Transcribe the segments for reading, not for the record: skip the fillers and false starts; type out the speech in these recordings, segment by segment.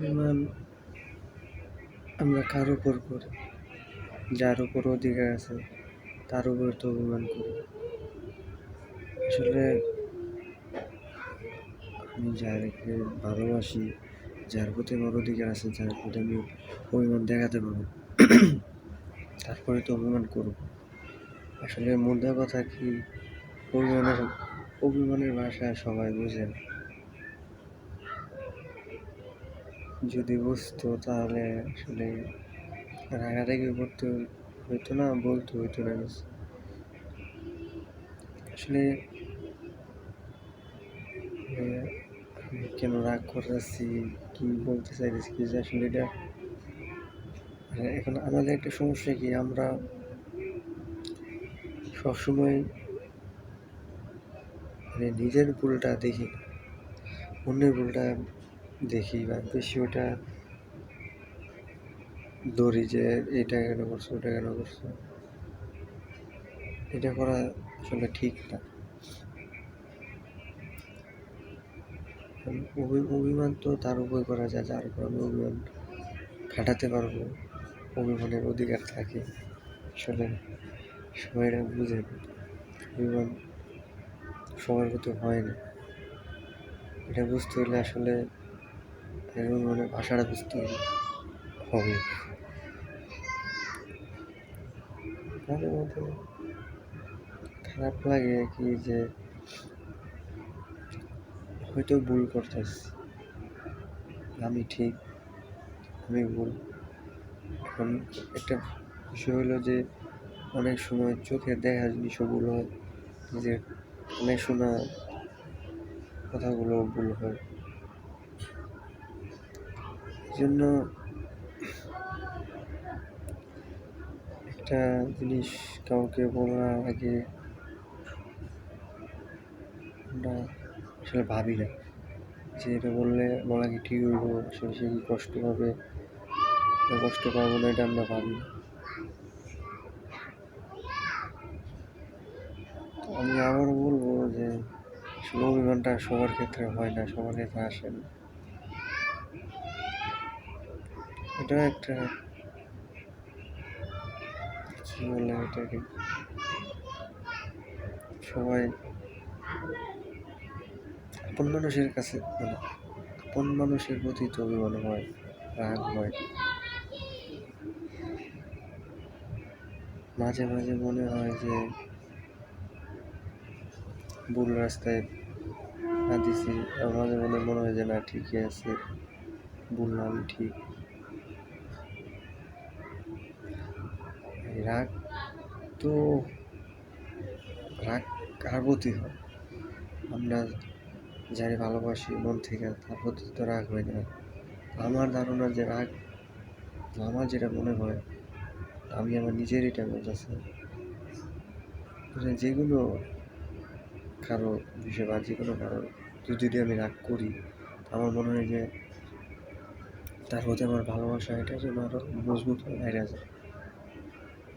অভিমান আমরা কার উপর করি? যার উপর অধিকার আছে তার উপর তো অভিমান করি। আসলে আমি যাকে ভালোবাসি, যার প্রতি আমার অধিকার আছে, যার প্রতি আমি অভিমান দেখাতে পারবো, তারপরে তো অভিমান করব। আসলে মোদ্দা কথা কি, অভিমানের ভাষা সবাই বোঝে না। যদি বুঝতো তাহলে আসলে রাগারাগি করতে হইতো না, বলতে হইতো না কিছু। আসলে আমি কেন রাগ করতেছি, কি বলতে চাইতেছি কি, যে আসলে এটা এখন আমাদের একটা সমস্যা কি, আমরা সবসময় নিজের ভুলটা দেখি, অন্যের ভুলটা দেখি বা বেশি ওটা ধরি যে এটা কেন করছো, ওটা কেন করছো। এটা করা আসলে ঠিক না। অভিমান তো তার উপর করা যায় যার উপর আমি অভিমান খাটাতে পারবো, অভিমানের অধিকার থাকে। আসলে সবাই এটা বুঝে না, অভিমান সবার প্রতি হয় না। এটা বুঝতে হলে আসলে অভিমানের ভাষাটা বুঝতে হবে। মাঝে মধ্যে খারাপ লাগে কি, যে হয়তো ভুল করতেছি, আমি ঠিক, আমি ভুল। এখন একটা বিষয় হলো যে অনেক সময় চোখে দেখা জিনিসও ভুল হয়, নিজের অনেক শোনা কথাগুলো ভুল হয়। এই জন্য একটা জিনিস কাউকে বলার আগে আমরা আসলে ভাবি না যে এটা বলা কি ঠিক হইব, আসলে সে কি কষ্ট পাবে না কষ্ট পাবো না, এটা আমরা ভাবি না। আমি আবারও বলবো যে আসলে অভিমানটা সবার ক্ষেত্রে হয় না, সবার ক্ষেত্রে আসে না। এটা একটা কি বলে এটাকে, সবাই আপন মানুষের কাছে, মানে আপন মানুষের প্রতি তো অভিমান হয়, রাগ হয়। মাঝে মাঝে মনে হয় যে ভুল রাস্তায় না দিছি, মাঝে মাঝে মনে হয় যে না ঠিকই আছে, ভুল না, আমি ঠিক। রাগ তো রাগ কার প্রতি হয়? আমরা যারে ভালোবাসি মন থেকে, তার প্রতি তো রাগ হয় না। আমার ধারণা যে রাগ, আমার যেটা মনে হয়, আমি আমার নিজের এটা বলতেছি, যেগুলো কারো বিষয় বা যে কোনো কারো যদি আমি রাগ করি, আমার মনে হয় যে তার প্রতি আমার ভালোবাসা এটা যেন আরো মজবুত হয়ে বাইরে যায়।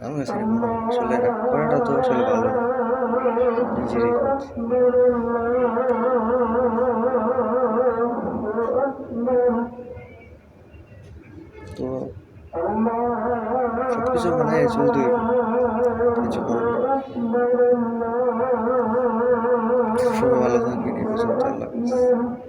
আমার কাছে এটা মনে হয় আসলে রাগ করাটা তো আসলে ভালো না, নিজেরই ক্ষতি। তো সবকিছু মানায় চলতে হইব, কিছু করার নেই। সবাই ভালো থাকবেন, এই পর্যন্ত, আল্লাহ হাফেজ।